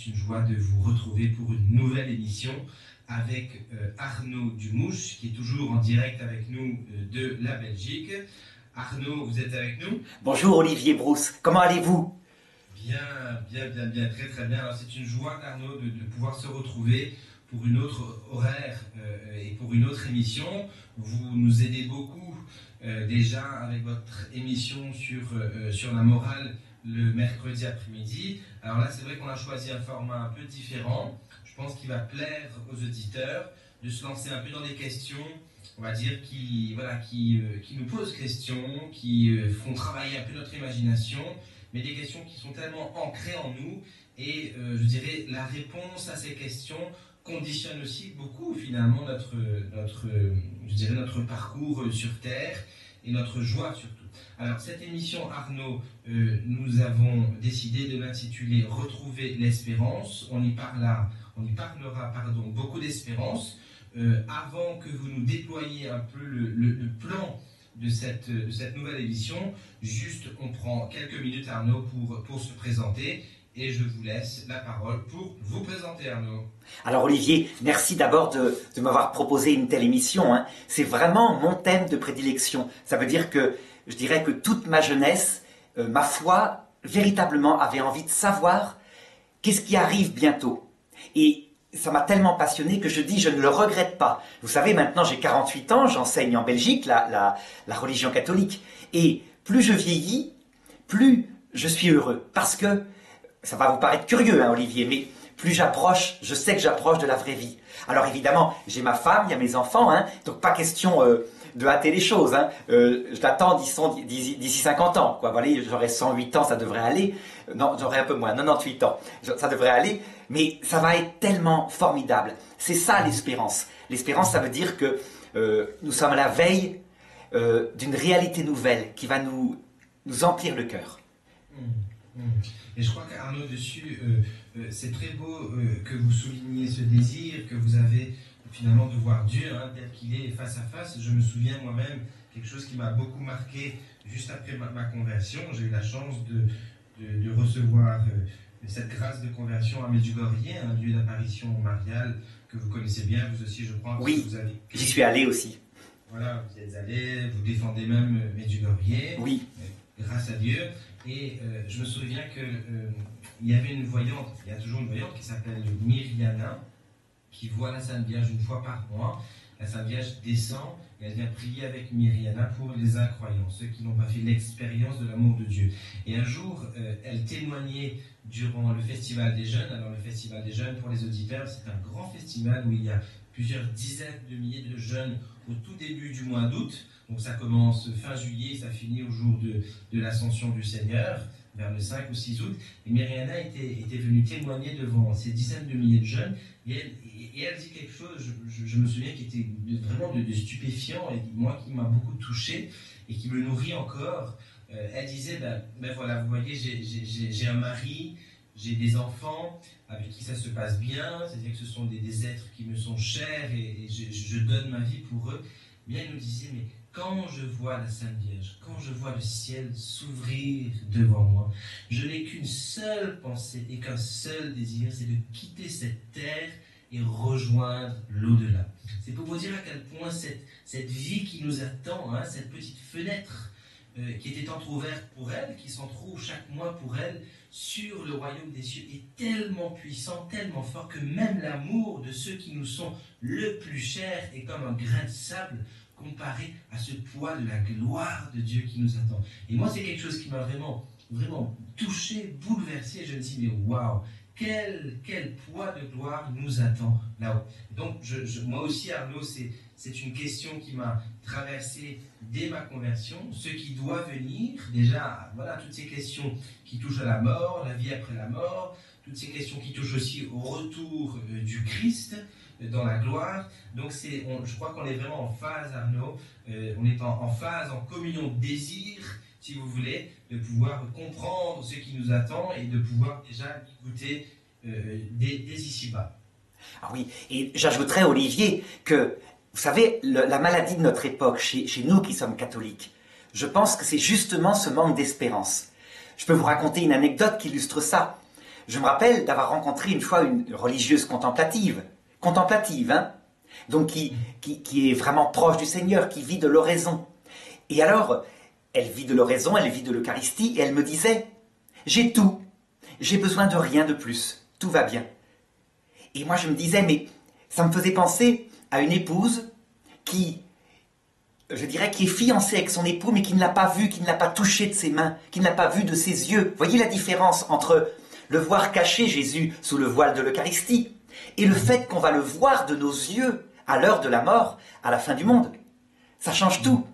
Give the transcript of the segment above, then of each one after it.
c'est une joie de vous retrouver pour une nouvelle émission avec Arnaud Dumouche, qui est toujours en direct avec nous de la Belgique. Arnaud, vous êtes avec nous? Bonjour Olivier Brousse, comment allez-vous? Bien, très très bien. Alors c'est une joie, Arnaud, de pouvoir se retrouver pour une autre horaire et pour une autre émission. Vous nous aidez beaucoup déjà avec votre émission sur la morale le mercredi après-midi. Alors là, c'est vrai qu'on a choisi un format un peu différent. Je pense qu'il va plaire aux auditeurs de se lancer un peu dans des questions, on va dire, qui nous posent question, qui font travailler un peu notre imagination, mais des questions qui sont tellement ancrées en nous. Et je dirais, la réponse à ces questions conditionne aussi beaucoup finalement notre parcours sur Terre et notre joie surtout. Alors cette émission, Arnaud, nous avons décidé de l'intituler « Retrouver l'espérance ». On y parlera beaucoup d'espérance. Avant que vous nous déployiez un peu le plan de cette nouvelle émission, juste on prend quelques minutes, Arnaud, pour se présenter. Et je vous laisse la parole pour vous présenter, Arnaud. Alors Olivier, merci d'abord de m'avoir proposé une telle émission. Hein. C'est vraiment mon thème de prédilection. Ça veut dire que je dirais que toute ma jeunesse, ma foi, véritablement avait envie de savoir qu'est-ce qui arrive bientôt. Et ça m'a tellement passionné que je dis je ne le regrette pas. Vous savez, maintenant j'ai 48 ans, j'enseigne en Belgique la religion catholique. Et plus je vieillis, plus je suis heureux. Parce que ça va vous paraître curieux, hein, Olivier, mais plus j'approche, je sais que j'approche de la vraie vie. Alors évidemment, j'ai ma femme, il y a mes enfants, hein, donc pas question de hâter les choses. Hein. Je l'attends d'ici 50 ans. Quoi. Voilà, j'aurai 108 ans, ça devrait aller. Non, j'aurai un peu moins, 98 ans. Ça devrait aller, mais ça va être tellement formidable. C'est ça l'espérance. L'espérance, ça veut dire que nous sommes à la veille d'une réalité nouvelle qui va nous emplir le cœur. Et je crois qu'Arnaud, dessus, c'est très beau que vous souligniez ce désir que vous avez finalement de voir Dieu tel qu'il est face à face. Je me souviens moi-même, quelque chose qui m'a beaucoup marqué juste après ma conversion. J'ai eu la chance de recevoir cette grâce de conversion à Medjugorje, un lieu d'apparition mariale que vous connaissez bien, vous aussi, je crois. Oui, vous avez... j'y suis allé aussi. Voilà, vous êtes allé, vous défendez même Medjugorje. Oui. Grâce à Dieu. Et je me souviens qu'il y avait une voyante, il y a toujours une voyante qui s'appelle Myriana, qui voit la Sainte Vierge une fois par mois. La Sainte Vierge descend et elle vient prier avec Myriana pour les incroyants, ceux qui n'ont pas fait l'expérience de l'amour de Dieu. Et un jour, elle témoignait durant le Festival des Jeunes. Alors le Festival des Jeunes, pour les auditeurs, c'est un grand festival où il y a plusieurs dizaines de milliers de jeunes au tout début du mois d'août. Donc ça commence fin juillet, ça finit au jour de l'Ascension du Seigneur, vers le 5 ou 6 août. Et Myriana était venue témoigner devant ces dizaines de milliers de jeunes. Et elle dit quelque chose, je me souviens, qui était vraiment de stupéfiant, et moi qui m'a beaucoup touché et qui me nourrit encore. Elle disait, ben voilà, vous voyez, j'ai un mari, j'ai des enfants avec qui ça se passe bien, c'est-à-dire que ce sont des êtres qui me sont chers et je donne ma vie pour eux. Bien, elle nous disait, mais quand je vois la Sainte Vierge, quand je vois le ciel s'ouvrir devant moi, je n'ai qu'une seule pensée et qu'un seul désir, c'est de quitter cette terre et rejoindre l'au-delà. C'est pour vous dire à quel point cette vie qui nous attend, cette petite fenêtre qui était entrouverte pour elle, qui s'entrouvre chaque mois pour elle, sur le royaume des cieux, est tellement puissant, tellement fort, que même l'amour de ceux qui nous sont le plus chers est comme un grain de sable comparé à ce poids de la gloire de Dieu qui nous attend. Et moi, c'est quelque chose qui m'a vraiment, vraiment touché, bouleversé. Je me dis, mais waouh, quel poids de gloire nous attend là-haut. Donc, moi aussi, Arnaud, c'est une question qui m'a traversé dès ma conversion. Ce qui doit venir, déjà, voilà, toutes ces questions qui touchent à la mort, la vie après la mort, toutes ces questions qui touchent aussi au retour du Christ dans la gloire. Donc je crois qu'on est vraiment en phase, Arnaud, on est en phase, en communion de désir, si vous voulez, de pouvoir comprendre ce qui nous attend et de pouvoir déjà goûter dès ici-bas. Ah oui, et j'ajouterais, Olivier, que, vous savez, la maladie de notre époque, chez nous qui sommes catholiques, je pense que c'est justement ce manque d'espérance. Je peux vous raconter une anecdote qui illustre ça. je me rappelle d'avoir rencontré une fois une religieuse contemplative, hein, donc qui est vraiment proche du Seigneur, qui vit de l'oraison. Et alors, elle vit de l'oraison, elle vit de l'Eucharistie, et elle me disait, j'ai tout, j'ai besoin de rien de plus, tout va bien. Et moi je me disais, mais ça me faisait penser à une épouse qui, je dirais, qui est fiancée avec son époux, mais qui ne l'a pas vu, qui ne l'a pas touché de ses mains, qui ne l'a pas vu de ses yeux. Voyez la différence entre le voir cacher Jésus sous le voile de l'Eucharistie et le fait qu'on va le voir de nos yeux à l'heure de la mort, à la fin du monde. Ça change tout.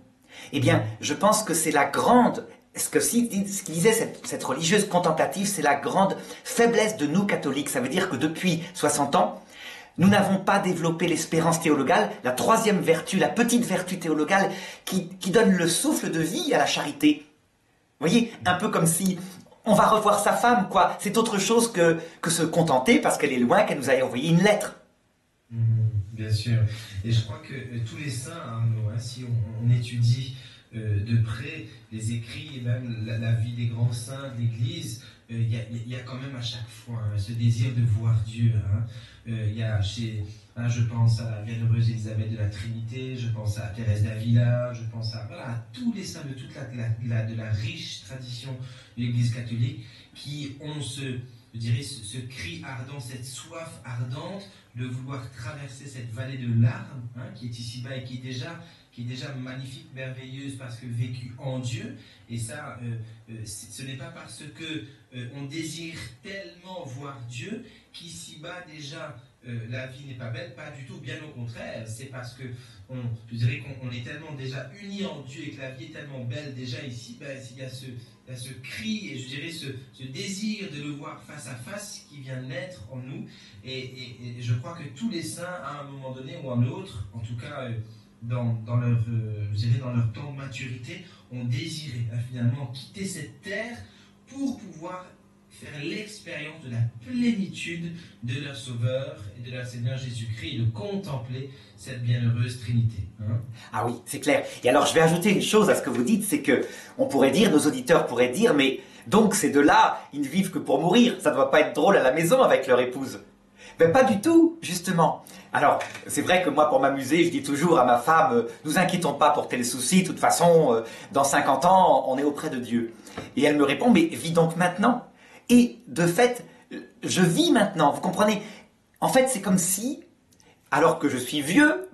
Eh bien, je pense que c'est la grande, ce qu'il disait cette religieuse contemplative, c'est la grande faiblesse de nous catholiques. Ça veut dire que depuis 60 ans, nous n'avons pas développé l'espérance théologale, la troisième vertu, la petite vertu théologale qui donne le souffle de vie à la charité. Vous voyez, un peu comme si on va revoir sa femme, quoi. C'est autre chose que se contenter parce qu'elle est loin, qu'elle nous a envoyé une lettre. Bien sûr. Et je crois que tous les saints, Arnaud, si on étudie de près les écrits et même la vie des grands saints de l'Église, il y a quand même à chaque fois ce désir de voir Dieu. Il y a je pense à la bienheureuse Élisabeth de la Trinité, je pense à Thérèse d'Avila, je pense à tous les saints de toute de la riche tradition de l'Église catholique qui ont je dirais, ce cri ardent, cette soif ardente de vouloir traverser cette vallée de larmes qui est ici-bas et qui est déjà magnifique, merveilleuse parce que vécue en Dieu. Et ça, ce n'est pas parce que on désire tellement voir Dieu qu'ici-bas déjà la vie n'est pas belle, pas du tout, bien au contraire. C'est parce que je dirais qu'on est tellement déjà unis en Dieu et que la vie est tellement belle déjà ici, il y a ce cri et je dirais ce désir de le voir face à face qui vient naître en nous. Et je crois que tous les saints, à un moment donné ou un autre, en tout cas dans leur temps de maturité, ont désiré finalement quitter cette terre pour pouvoir faire l'expérience de la plénitude de leur Sauveur et de leur Seigneur Jésus-Christ et de contempler cette bienheureuse Trinité. Ah oui, c'est clair. Et alors je vais ajouter une chose à ce que vous dites, c'est que on pourrait dire, nos auditeurs pourraient dire, mais donc ces deux-là, ils ne vivent que pour mourir, ça ne doit pas être drôle à la maison avec leur épouse. Ben pas du tout, justement. Alors, c'est vrai que moi, pour m'amuser, je dis toujours à ma femme, nous inquiétons pas pour tel souci, de toute façon, dans 50 ans, on est auprès de Dieu. Et elle me répond, mais vis donc maintenant. Et de fait, je vis maintenant, vous comprenez? En fait, c'est comme si, alors que je suis vieux,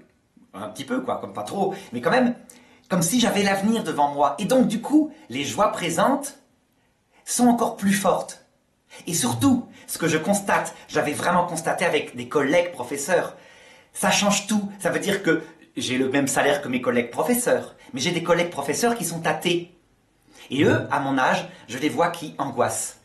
un petit peu quoi, comme pas trop, mais quand même, comme si j'avais l'avenir devant moi. Et donc du coup, les joies présentes sont encore plus fortes. Et surtout, ce que je constate, j'avais vraiment constaté avec des collègues professeurs, ça change tout. Ça veut dire que j'ai le même salaire que mes collègues professeurs, mais j'ai des collègues professeurs qui sont athées. Et eux, à mon âge, je les vois qui angoissent.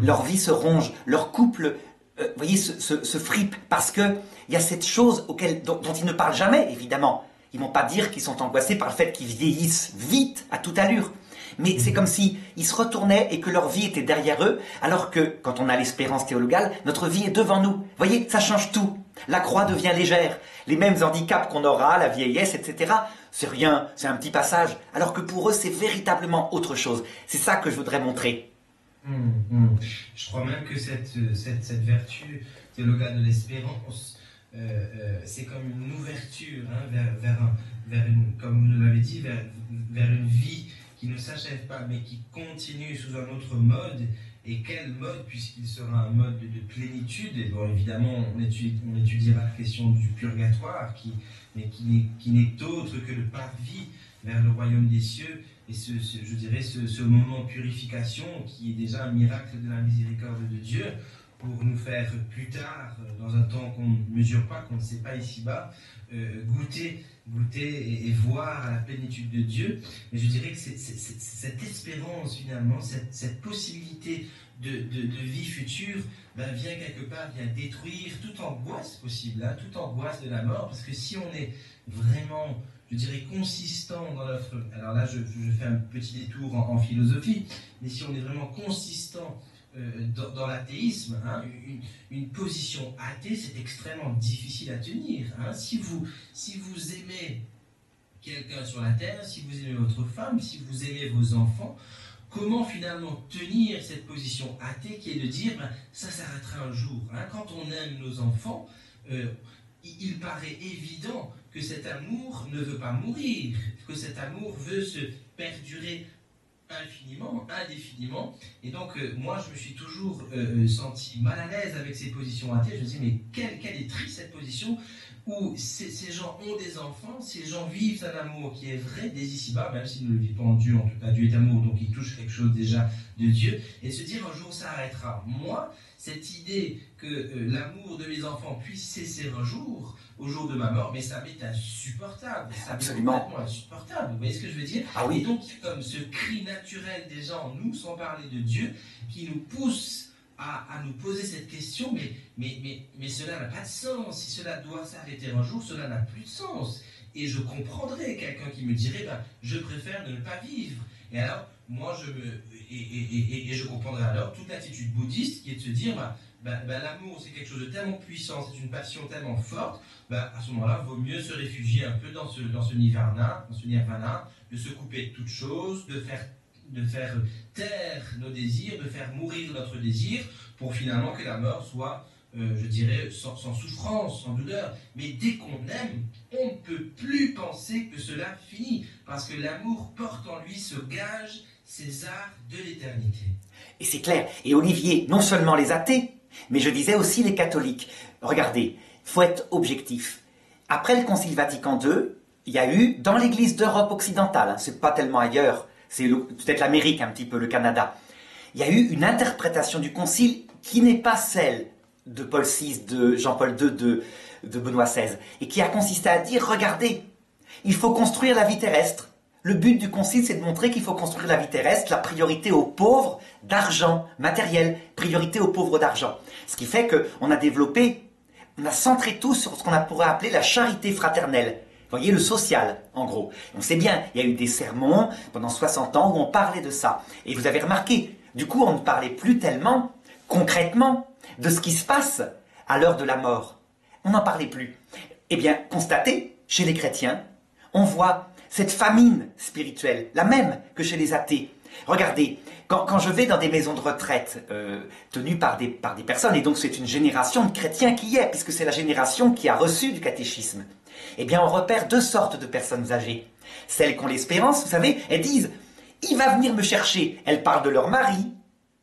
Leur vie se ronge, leur couple, vous voyez, se fripe, parce qu'il y a cette chose dont ils ne parlent jamais, évidemment. Ils ne vont pas dire qu'ils sont angoissés par le fait qu'ils vieillissent vite, à toute allure. Mais c'est comme s'ils se retournaient et que leur vie était derrière eux, alors que, quand on a l'espérance théologale, notre vie est devant nous. Vous voyez, ça change tout. La croix devient légère. Les mêmes handicaps qu'on aura, la vieillesse, etc., c'est rien, c'est un petit passage. Alors que pour eux, c'est véritablement autre chose. C'est ça que je voudrais montrer. Je crois même que cette vertu théologale de l'espérance, c'est comme une ouverture vers une, comme vous l'avez dit, vers une vie qui ne s'achève pas, mais qui continue sous un autre mode. Et quel mode, puisqu'il sera un mode de plénitude. Et bon, évidemment, on étudiera la question du purgatoire, qui n'est autre que le parvis vers le royaume des cieux. Et je dirais ce moment de purification qui est déjà un miracle de la miséricorde de Dieu pour nous faire plus tard, dans un temps qu'on ne mesure pas, qu'on ne sait pas ici-bas, goûter et voir à la plénitude de Dieu. Mais je dirais que cette espérance finalement, cette possibilité de vie future, vient quelque part, vient détruire toute angoisse possible, toute angoisse de la mort, parce que si on est vraiment, je dirais, consistant dans notre... Alors là, je fais un petit détour en philosophie, mais si on est vraiment consistant dans l'athéisme, une position athée, c'est extrêmement difficile à tenir. Si vous aimez quelqu'un sur la terre, si vous aimez votre femme, si vous aimez vos enfants, comment finalement tenir cette position athée qui est de dire ben, ça s'arrêtera un jour. Hein. Quand on aime nos enfants, il paraît évident que cet amour ne veut pas mourir, que cet amour veut se perdurer infiniment, indéfiniment. Et donc, moi, je me suis toujours senti mal à l'aise avec ces positions athées. Je me dis, mais quelle est triste cette position où ces gens ont des enfants, ces gens vivent un amour qui est vrai dès ici-bas, même s'ils ne le vivent pas en Dieu, en tout cas, Dieu est amour, donc ils touchent quelque chose déjà de Dieu, et se dire, un jour, ça arrêtera. Moi, cette idée que l'amour de mes enfants puisse cesser un jour, au jour de ma mort, mais ça m'est insupportable. Ça m'est complètement insupportable. Vous voyez ce que je veux dire? Ah oui. Et donc, comme ce cri naturel des gens en nous, sans parler de Dieu, qui nous pousse à nous poser cette question, mais cela n'a pas de sens. Si cela doit s'arrêter un jour, cela n'a plus de sens. Et je comprendrais quelqu'un qui me dirait, ben, je préfère ne pas vivre. Et alors, moi, je comprendrais alors toute l'attitude bouddhiste qui est de se dire, l'amour, c'est quelque chose de tellement puissant, c'est une passion tellement forte, à ce moment-là, il vaut mieux se réfugier un peu dans ce nirvana, de se couper de toute chose, de faire taire nos désirs, de faire mourir notre désir, pour finalement que la mort soit, je dirais, sans souffrance, sans douleur. Mais dès qu'on aime, on ne peut plus penser que cela finit, parce que l'amour porte en lui ce gage, ces arts de l'éternité. Et c'est clair. Et Olivier, non seulement les athées, mais je disais aussi les catholiques. Regardez, il faut être objectif. Après le Concile Vatican II, il y a eu, dans l'Église d'Europe occidentale, c'est pas tellement ailleurs, c'est peut-être l'Amérique un petit peu, le Canada, il y a eu une interprétation du Concile qui n'est pas celle de Paul VI, de Jean-Paul II, de Benoît XVI, et qui a consisté à dire, regardez, il faut construire la vie terrestre. Le but du Concile, c'est de montrer qu'il faut construire la vie terrestre, la priorité aux pauvres d'argent, matériel, priorité aux pauvres d'argent. Ce qui fait qu'on a développé, on a centré tout sur ce qu'on pourrait appeler la charité fraternelle. Vous voyez, le social, en gros. On sait bien, il y a eu des sermons pendant 60 ans où on parlait de ça. Et vous avez remarqué, du coup, on ne parlait plus tellement, concrètement, de ce qui se passe à l'heure de la mort. On n'en parlait plus. Eh bien, constatez, chez les chrétiens, on voit cette famine spirituelle, la même que chez les athées. Regardez, quand je vais dans des maisons de retraite tenues par des personnes, et donc c'est une génération de chrétiens qui y est, puisque c'est la génération qui a reçu du catéchisme, eh bien on repère deux sortes de personnes âgées. Celles qui ont l'espérance, vous savez, elles disent « il va venir me chercher ». Elles parlent de leur mari,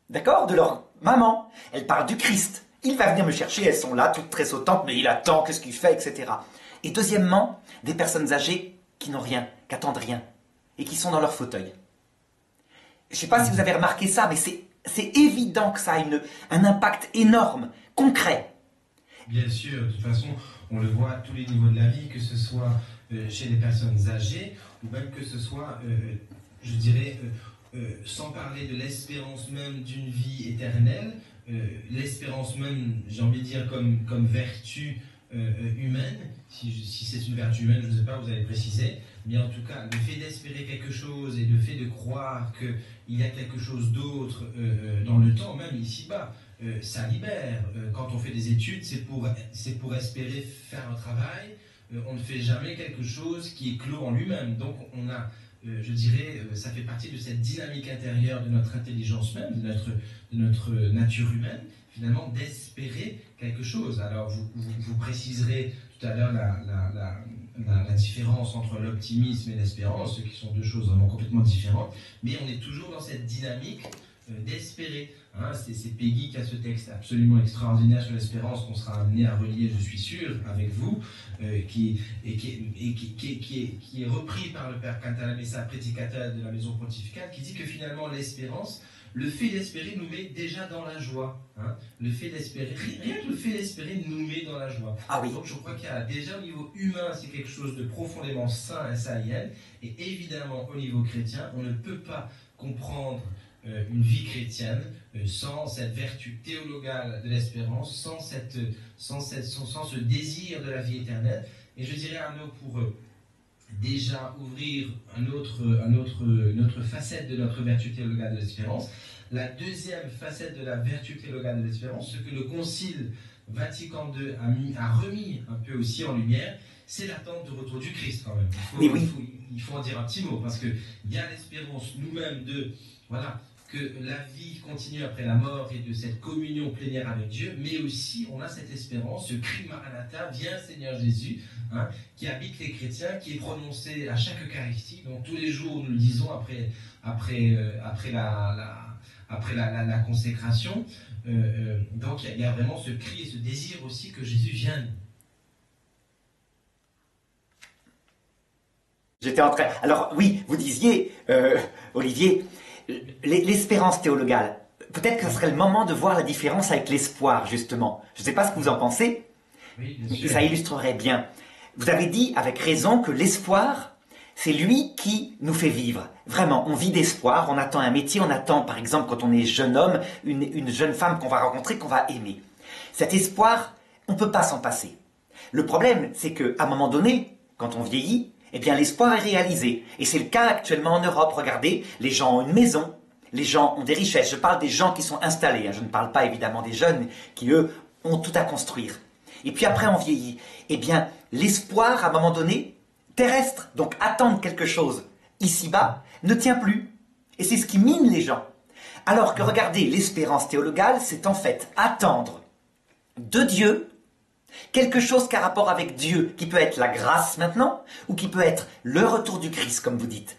d'accord, de leur maman. Elles parlent du Christ. Il va venir me chercher, elles sont là, toutes très sautantes, mais il attend, qu'est-ce qu'il fait, etc. Et deuxièmement, des personnes âgées qui n'ont rien, qui n'attendent rien, et qui sont dans leur fauteuil. Je ne sais pas si vous avez remarqué ça, mais c'est évident que ça a un impact énorme, concret. Bien sûr, de toute façon, on le voit à tous les niveaux de la vie, que ce soit chez les personnes âgées, ou même que ce soit, je dirais, sans parler de l'espérance même d'une vie éternelle, l'espérance même, j'ai envie de dire, comme vertu humaine, si c'est une vertu humaine, je ne sais pas, vous avez précisé, mais en tout cas, le fait d'espérer quelque chose et le fait de croire qu'il y a quelque chose d'autre dans le temps, même ici-bas, ça libère. Quand on fait des études, c'est pour espérer faire un travail. On ne fait jamais quelque chose qui est clos en lui-même. Donc on a, je dirais, ça fait partie de cette dynamique intérieure de notre intelligence même, de notre nature humaine, finalement, d'espérer quelque chose. Alors vous préciserez tout à l'heure la différence entre l'optimisme et l'espérance, ce qui sont deux choses vraiment complètement différentes, mais on est toujours dans cette dynamique d'espérer. Hein, c'est Peggy qui a ce texte absolument extraordinaire sur l'espérance qu'on sera amené à relier, je suis sûr, avec vous, qui est repris par le Père Cantalamessa, prédicateur de la maison pontificale, qui dit que finalement l'espérance, le fait d'espérer nous met déjà dans la joie. Hein. Le fait d'espérer, rien que le fait d'espérer nous met dans la joie. Ah oui. Donc je crois qu'il y a déjà au niveau humain, c'est quelque chose de profondément sain et saïen. Et évidemment, au niveau chrétien, on ne peut pas comprendre une vie chrétienne sans cette vertu théologale de l'espérance, sans ce désir de la vie éternelle. Et je dirais, Arnaud, pour déjà ouvrir une autre facette de notre vertu théologale de l'espérance, la deuxième facette de la vertu théologale de l'espérance, ce que le Concile Vatican II a remis un peu aussi en lumière, c'est l'attente du retour du Christ quand même. Il faut en dire un petit mot, parce qu'il y a l'espérance nous-mêmes de, voilà, que la vie continue après la mort et de cette communion plénière avec Dieu, mais aussi on a cette espérance, ce cri Maranatha, viens Seigneur Jésus, hein, qui habite les chrétiens, qui est prononcé à chaque Eucharistie, donc tous les jours nous le disons après la consécration. Donc il y a vraiment ce cri et ce désir aussi que Jésus vienne. J'étais en train... Alors oui, vous disiez, Olivier, l'espérance théologale. Peut-être que ce serait le moment de voir la différence avec l'espoir, justement. Je ne sais pas ce que vous en pensez, Oui, mais ça illustrerait bien. Vous avez dit avec raison que l'espoir, c'est lui qui nous fait vivre. Vraiment, on vit d'espoir, on attend un métier, on attend, par exemple, quand on est jeune homme, une jeune femme qu'on va rencontrer, qu'on va aimer. Cet espoir, on ne peut pas s'en passer. Le problème, c'est qu'à un moment donné, quand on vieillit, eh bien l'espoir est réalisé. Et c'est le cas actuellement en Europe. Regardez, les gens ont une maison, les gens ont des richesses. Je parle des gens qui sont installés, hein. Je ne parle pas évidemment des jeunes qui, eux, ont tout à construire. Et puis après, on vieillit. Eh bien, l'espoir, à un moment donné, terrestre, donc attendre quelque chose ici-bas, ne tient plus. Et c'est ce qui mine les gens. Alors que, regardez, l'espérance théologale, c'est en fait attendre de Dieu quelque chose qui a rapport avec Dieu, qui peut être la grâce maintenant, ou qui peut être le retour du Christ, comme vous dites.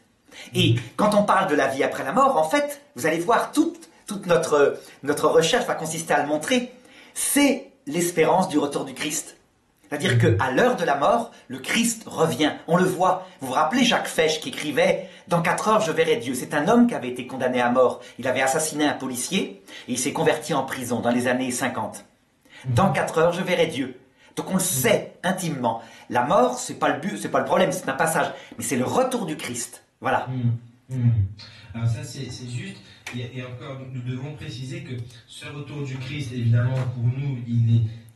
Et quand on parle de la vie après la mort, en fait, vous allez voir, toute notre recherche va consister à le montrer, c'est l'espérance du retour du Christ. C'est-à-dire qu'à l'heure de la mort, le Christ revient. On le voit. Vous vous rappelez Jacques Fesch qui écrivait « Dans 4 heures, je verrai Dieu ». C'est un homme qui avait été condamné à mort. Il avait assassiné un policier et il s'est converti en prison dans les années 50. Dans 4 heures, je verrai Dieu. Donc on le sait intimement. La mort, c'est pas le but, c'est pas le problème, c'est un passage. Mais c'est le retour du Christ. Voilà. Alors ça, c'est juste. Et encore, nous devons préciser que ce retour du Christ, évidemment, pour nous,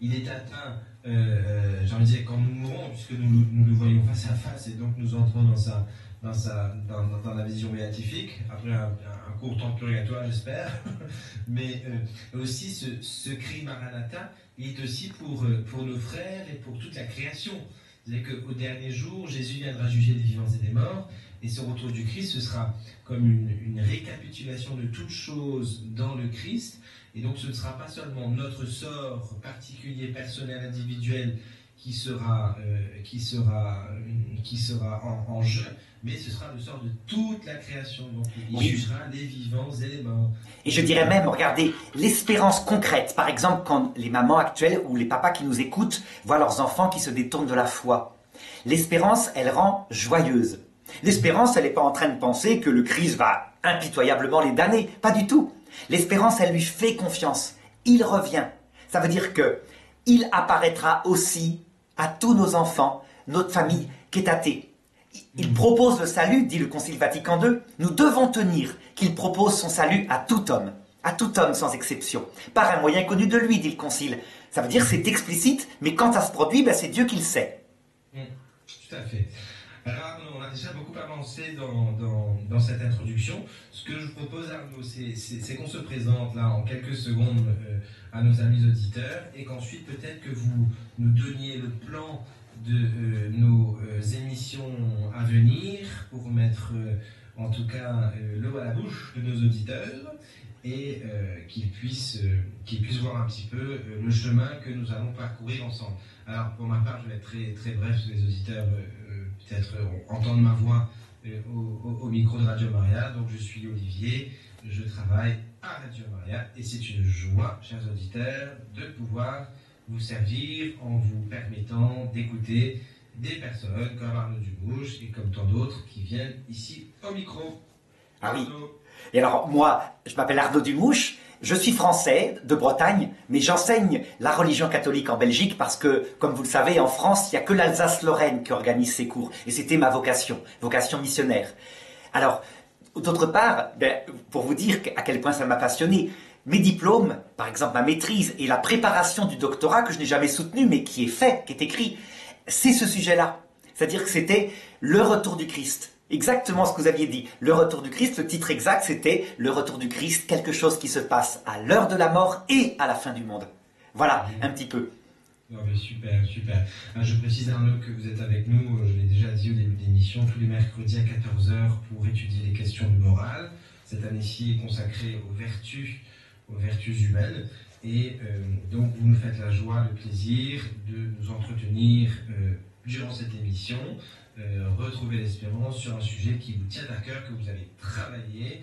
il est atteint, j'ai envie de dire, quand nous mourrons, puisque nous le voyons face à face, et donc nous entrons dans la vision béatifique, après un court temps de purgatoire, j'espère. Mais aussi, ce cri Maranatha, il est aussi pour nos frères et pour toute la création. C'est-à-dire qu'au dernier jour, Jésus viendra juger des vivants et des morts, et ce retour du Christ, ce sera comme une récapitulation de toutes choses dans le Christ, et donc ce ne sera pas seulement notre sort particulier, personnel, individuel, qui sera en jeu, mais ce sera le sort de toute la création. Donc il jugera les vivants et les morts. Et je dirais même, regardez, l'espérance concrète. Par exemple, quand les mamans actuelles ou les papas qui nous écoutent voient leurs enfants qui se détournent de la foi. L'espérance, elle rend joyeuse. L'espérance, elle n'est pas en train de penser que le Christ va impitoyablement les damner. Pas du tout. L'espérance, elle lui fait confiance. Il revient. Ça veut dire que il apparaîtra aussi à tous nos enfants, notre famille qui est athée. Il propose le salut, dit le Concile Vatican II. Nous devons tenir qu'il propose son salut à tout homme sans exception, par un moyen connu de lui, dit le Concile. Ça veut dire que c'est explicite, mais quand ça se produit, ben c'est Dieu qui le sait. Tout à fait. Alors Arnaud, on a déjà beaucoup avancé dans cette introduction. Ce que je vous propose, Arnaud, c'est qu'on se présente là en quelques secondes à nos amis auditeurs, et qu'ensuite peut-être que vous nous donniez le plan de nos émissions à venir pour mettre en tout cas l'eau à la bouche de nos auditeurs, et qu'ils puissent voir un petit peu le chemin que nous allons parcourir ensemble. Alors pour ma part, je vais être très, très bref, sur les auditeurs peut-être entendre ma voix au micro de Radio Maria. Donc je suis Olivier, je travaille à Radio Maria, et c'est une joie, chers auditeurs, de pouvoir vous servir en vous permettant d'écouter des personnes comme Arnaud Dumouche et comme tant d'autres qui viennent ici au micro. Ah oui. Et alors moi, je m'appelle Arnaud Dumouche, je suis français de Bretagne, mais j'enseigne la religion catholique en Belgique parce que, comme vous le savez, en France, il n'y a que l'Alsace-Lorraine qui organise ces cours. Et c'était ma vocation missionnaire. Alors, d'autre part, pour vous dire à quel point ça m'a passionné, mes diplômes, par exemple ma maîtrise et la préparation du doctorat que je n'ai jamais soutenu, mais qui est fait, qui est écrit, c'est ce sujet-là. C'est-à-dire que c'était le retour du Christ. Exactement ce que vous aviez dit. Le retour du Christ, le titre exact, c'était le retour du Christ, quelque chose qui se passe à l'heure de la mort et à la fin du monde. Voilà, un petit peu. Non, mais super, super. Je précise, Arnaud, que vous êtes avec nous, je l'ai déjà dit au début de l'émission, tous les mercredis à 14 heures pour étudier les questions de morale. Cette année-ci est consacrée aux vertus humaines. Et donc, vous nous faites la joie, le plaisir de nous entretenir durant cette émission, retrouver l'espérance sur un sujet qui vous tient à cœur, que vous avez travaillé.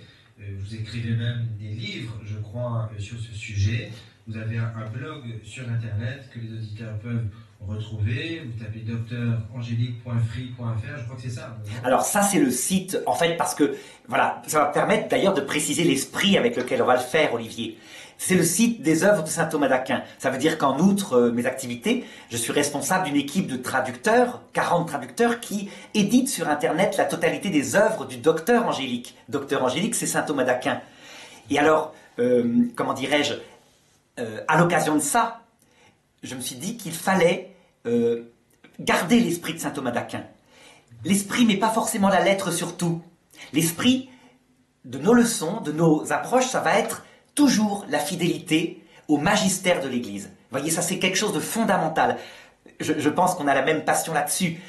Vous écrivez même des livres, je crois, sur ce sujet. Vous avez un blog sur Internet que les auditeurs peuvent retrouver. Vous tapez docteurangélique.free.fr, je crois que c'est ça. Alors ça, c'est le site, en fait, parce que, voilà, ça va permettre d'ailleurs de préciser l'esprit avec lequel on va le faire, Olivier. C'est le site des œuvres de saint Thomas d'Aquin. Ça veut dire qu'en outre mes activités, je suis responsable d'une équipe de traducteurs, 40 traducteurs, qui éditent sur Internet la totalité des œuvres du docteur Angélique. Docteur Angélique, c'est saint Thomas d'Aquin. Et alors, comment dirais-je, à l'occasion de ça, je me suis dit qu'il fallait garder l'esprit de saint Thomas d'Aquin. L'esprit, mais pas forcément la lettre surtout. L'esprit de nos leçons, de nos approches, ça va être toujours la fidélité au magistère de l'Église. Vous voyez, ça c'est quelque chose de fondamental. Je pense qu'on a la même passion là-dessus.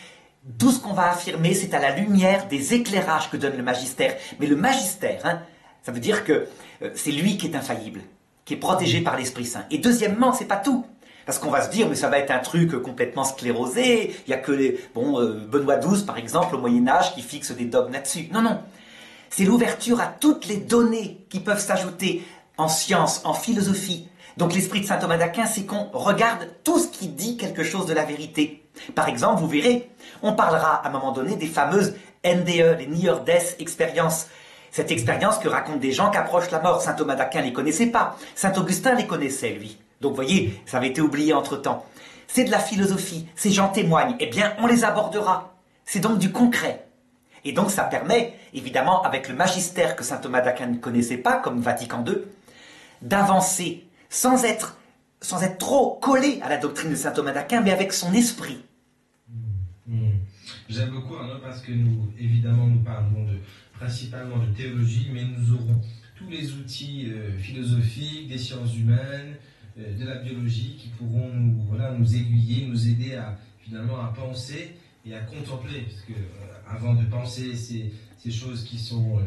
Tout ce qu'on va affirmer, c'est à la lumière des éclairages que donne le magistère. Mais le magistère, hein, ça veut dire que c'est lui qui est infaillible, qui est protégé par l'Esprit Saint. Et deuxièmement, c'est pas tout. Parce qu'on va se dire, mais ça va être un truc complètement sclérosé, il n'y a que les... Benoît XII, par exemple, au Moyen-Âge, qui fixe des dogmes là-dessus. Non, non. C'est l'ouverture à toutes les données qui peuvent s'ajouter en science, en philosophie. Donc l'esprit de saint Thomas d'Aquin, c'est qu'on regarde tout ce qui dit quelque chose de la vérité. Par exemple, vous verrez, on parlera à un moment donné des fameuses NDE, les Near Death Experiences. Cette expérience que racontent des gens qui approchent la mort. Saint Thomas d'Aquin ne les connaissait pas. Saint Augustin les connaissait, lui. Donc vous voyez, ça avait été oublié entre-temps. C'est de la philosophie, ces gens témoignent. Eh bien, on les abordera. C'est donc du concret. Et donc ça permet, évidemment, avec le magistère que saint Thomas d'Aquin ne connaissait pas, comme Vatican II, d'avancer sans être trop collé à la doctrine de saint Thomas d'Aquin, mais avec son esprit. J'aime beaucoup, Arnaud, parce que nous, évidemment, nous parlons principalement de théologie, mais nous aurons tous les outils philosophiques, des sciences humaines, de la biologie, qui pourront nous aiguiller, nous aider finalement à penser et à contempler, parce que avant de penser ces choses qui sont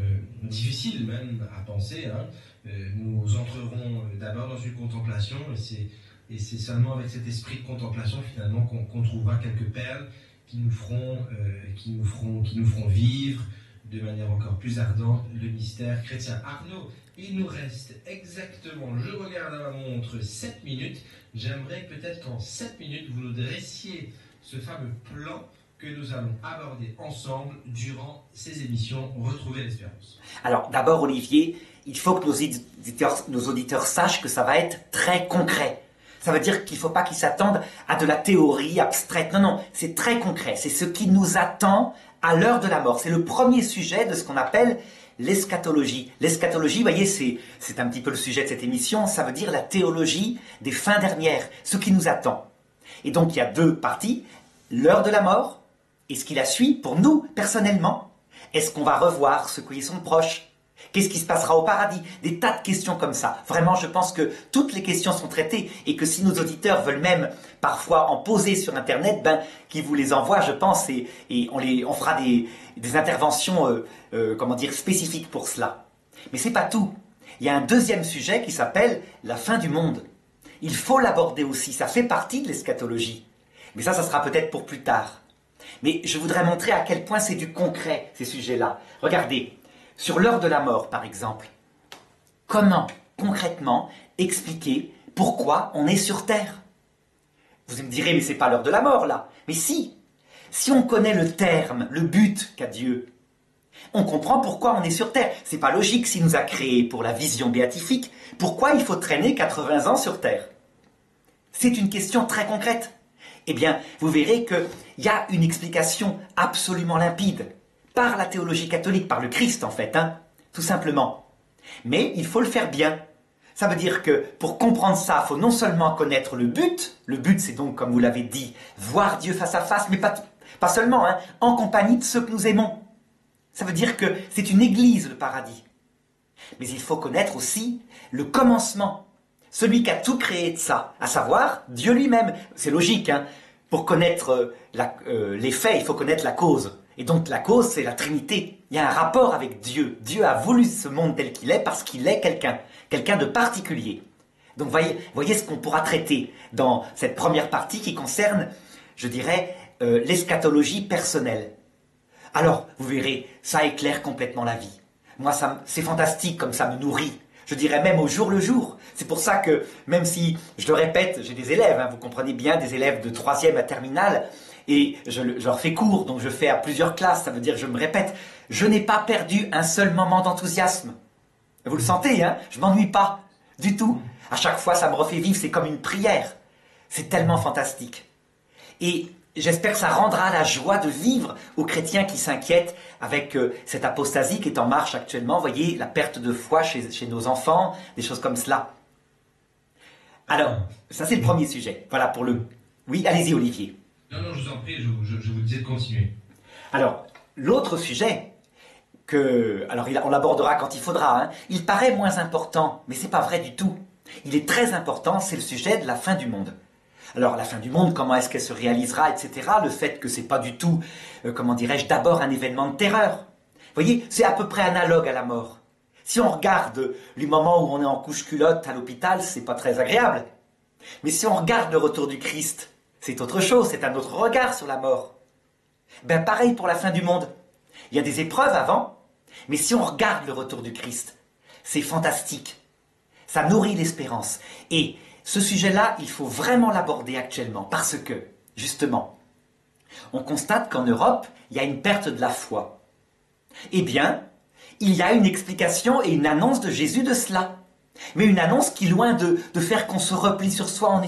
difficiles même à penser, hein, nous entrerons d'abord dans une contemplation, et c'est seulement avec cet esprit de contemplation finalement qu'on trouvera quelques perles qui nous feront vivre de manière encore plus ardente le mystère chrétien. Arnaud, il nous reste exactement, je regarde à ma montre, 7 minutes. J'aimerais peut-être qu'en 7 minutes, vous nous dressiez ce fameux plan que nous allons aborder ensemble durant ces émissions Retrouver l'espérance. Alors d'abord, Olivier, il faut que nos auditeurs sachent que ça va être très concret. Ça veut dire qu'il ne faut pas qu'ils s'attendent à de la théorie abstraite. Non, non, c'est très concret. C'est ce qui nous attend à l'heure de la mort. C'est le premier sujet de ce qu'on appelle l'eschatologie. L'eschatologie, vous voyez, c'est un petit peu le sujet de cette émission. Ça veut dire la théologie des fins dernières, ce qui nous attend. Et donc il y a deux parties, l'heure de la mort et ce qui la suit pour nous, personnellement. Est-ce qu'on va revoir ceux qui sont proches? Qu'est-ce qui se passera au paradis? Des tas de questions comme ça. Vraiment, je pense que toutes les questions sont traitées et que si nos auditeurs veulent même parfois en poser sur Internet, qu'ils vous les envoient, je pense, et on fera des interventions spécifiques pour cela. Mais c'est pas tout. Il y a un deuxième sujet qui s'appelle la fin du monde. Il faut l'aborder aussi, ça fait partie de l'eschatologie. Mais ça sera peut-être pour plus tard. Mais je voudrais montrer à quel point c'est du concret, ces sujets-là. Regardez. Sur l'heure de la mort, par exemple, comment, concrètement, expliquer pourquoi on est sur Terre? Vous me direz, mais c'est pas l'heure de la mort, là. Mais si on connaît le terme, le but qu'a Dieu, on comprend pourquoi on est sur Terre. C'est pas logique s'il nous a créés pour la vision béatifique. Pourquoi il faut traîner 80 ans sur Terre? C'est une question très concrète. Eh bien, vous verrez qu'il y a une explication absolument limpide. Par la théologie catholique, par le Christ en fait, hein, tout simplement. Mais il faut le faire bien. Ça veut dire que pour comprendre ça, il faut non seulement connaître le but c'est donc, comme vous l'avez dit, voir Dieu face à face, mais pas seulement, hein, en compagnie de ceux que nous aimons. Ça veut dire que c'est une église, le paradis. Mais il faut connaître aussi le commencement, celui qui a tout créé de ça, à savoir Dieu lui-même. C'est logique, hein. Pour connaître les faits, il faut connaître la cause. Et donc la cause, c'est la Trinité. Il y a un rapport avec Dieu. Dieu a voulu ce monde tel qu'il est parce qu'il est quelqu'un de particulier. Donc voyez ce qu'on pourra traiter dans cette première partie qui concerne, je dirais, l'eschatologie personnelle. Alors, vous verrez, ça éclaire complètement la vie. Moi, c'est fantastique comme ça me nourrit. Je dirais même au jour le jour. C'est pour ça que, même si, je le répète, j'ai des élèves, hein, vous comprenez bien, des élèves de 3e à terminale, et je leur fais cours, donc je fais à plusieurs classes, ça veut dire, je me répète, je n'ai pas perdu un seul moment d'enthousiasme. Vous le sentez, hein? Je m'ennuie pas, du tout. À chaque fois, ça me refait vivre, c'est comme une prière. C'est tellement fantastique. Et j'espère que ça rendra la joie de vivre aux chrétiens qui s'inquiètent avec cette apostasie qui est en marche actuellement. Vous voyez, la perte de foi chez nos enfants, des choses comme cela. Alors, ça c'est le premier sujet. Voilà pour le... Oui, allez-y Olivier. Non, je vous en prie, je vous disais de continuer. Alors, l'autre sujet, alors on l'abordera quand il faudra, hein, il paraît moins important, mais c'est pas vrai du tout. Il est très important, c'est le sujet de la fin du monde. Alors la fin du monde, comment est-ce qu'elle se réalisera, etc. Le fait que c'est pas du tout, comment dirais-je, d'abord un événement de terreur. Vous voyez, c'est à peu près analogue à la mort. Si on regarde les moments où on est en couche-culotte à l'hôpital, c'est pas très agréable. Mais si on regarde le retour du Christ, c'est autre chose, c'est un autre regard sur la mort. Ben pareil pour la fin du monde. Il y a des épreuves avant, mais si on regarde le retour du Christ, c'est fantastique. Ça nourrit l'espérance. Et ce sujet-là, il faut vraiment l'aborder actuellement, parce que, justement, on constate qu'en Europe, il y a une perte de la foi. Eh bien, il y a une explication et une annonce de Jésus de cela. Mais une annonce qui, loin de faire qu'on se replie sur soi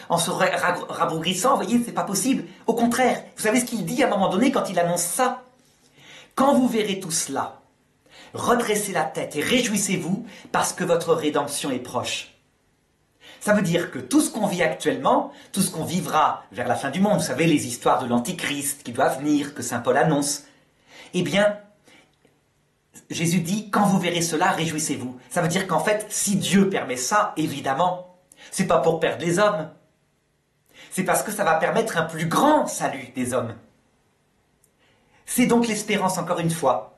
en se rabougrissant, vous voyez, c'est pas possible. Au contraire, vous savez ce qu'il dit à un moment donné quand il annonce ça? Quand vous verrez tout cela, redressez la tête et réjouissez-vous parce que votre rédemption est proche. Ça veut dire que tout ce qu'on vit actuellement, tout ce qu'on vivra vers la fin du monde, vous savez, les histoires de l'Antichrist qui doivent venir, que saint Paul annonce, eh bien, Jésus dit, quand vous verrez cela, réjouissez-vous. Ça veut dire qu'en fait, si Dieu permet ça, évidemment, c'est pas pour perdre les hommes. C'est parce que ça va permettre un plus grand salut des hommes. C'est donc l'espérance, encore une fois.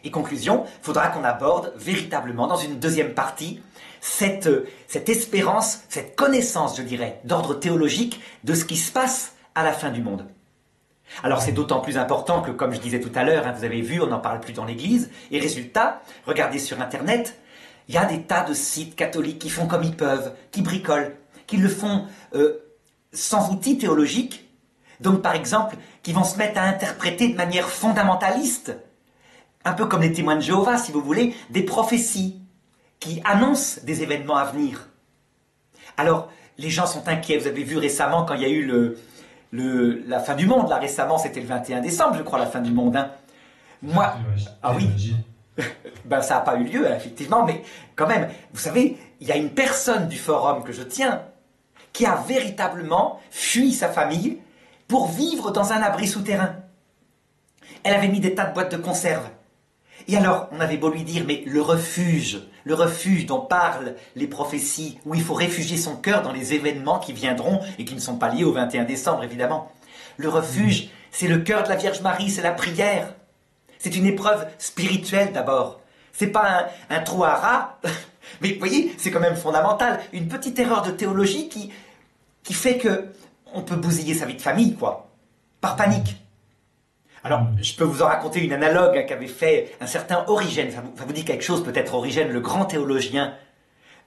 Et conclusion, il faudra qu'on aborde véritablement, dans une deuxième partie, cette espérance, cette connaissance, je dirais, d'ordre théologique de ce qui se passe à la fin du monde. Alors c'est d'autant plus important que, comme je disais tout à l'heure, hein, vous avez vu, on n'en parle plus dans l'église, et résultat, regardez sur Internet, il y a des tas de sites catholiques qui font comme ils peuvent, qui bricolent, qui le font sans outils théologiques, donc par exemple, qui vont se mettre à interpréter de manière fondamentaliste, un peu comme les témoins de Jéhovah, si vous voulez, des prophéties qui annoncent des événements à venir. Alors, les gens sont inquiets, vous avez vu récemment quand il y a eu la fin du monde, là récemment c'était le 21 décembre je crois la fin du monde, hein. Moi, ah oui, ben ça n'a pas eu lieu effectivement, mais quand même, vous savez, il y a une personne du forum que je tiens qui a véritablement fui sa famille pour vivre dans un abri souterrain. Elle avait mis des tas de boîtes de conserve. Et alors, on avait beau lui dire, mais le refuge dont parlent les prophéties, où il faut réfugier son cœur dans les événements qui viendront et qui ne sont pas liés au 21 décembre, évidemment. Le refuge, c'est le cœur de la Vierge Marie, c'est la prière. C'est une épreuve spirituelle d'abord. C'est pas un trou à rats, mais vous voyez, c'est quand même fondamental. Une petite erreur de théologie qui fait que on peut bousiller sa vie de famille, quoi, par panique. Alors, je peux vous en raconter une analogue qu'avait fait un certain Origène. Ça vous dit quelque chose, peut-être, Origène, le grand théologien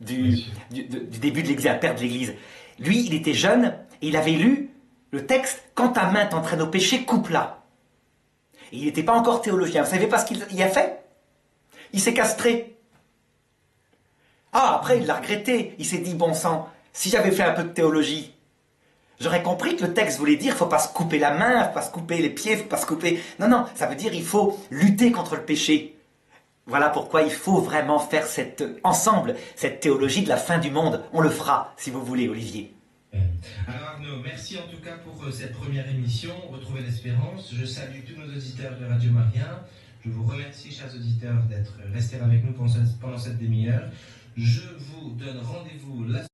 du début de l'Église, un père de l'Église. Lui, il était jeune et il avait lu le texte « Quand ta main t'entraîne au péché, coupe-la ». Et il n'était pas encore théologien. Vous savez pas ce qu'il a fait? Il s'est castré. Ah, après, il l'a regretté. Il s'est dit « Bon sang, si j'avais fait un peu de théologie, j'aurais compris que le texte voulait dire, il ne faut pas se couper la main, il ne faut pas se couper les pieds, il ne faut pas se couper... Non, ça veut dire il faut lutter contre le péché. Voilà pourquoi il faut vraiment faire ensemble cette théologie de la fin du monde. On le fera, si vous voulez, Olivier. Alors Arnaud, merci en tout cas pour cette première émission, Retrouver l'espérance. Je salue tous nos auditeurs de Radio Maria. Je vous remercie, chers auditeurs, d'être restés avec nous pendant cette demi-heure. Je vous donne rendez-vous la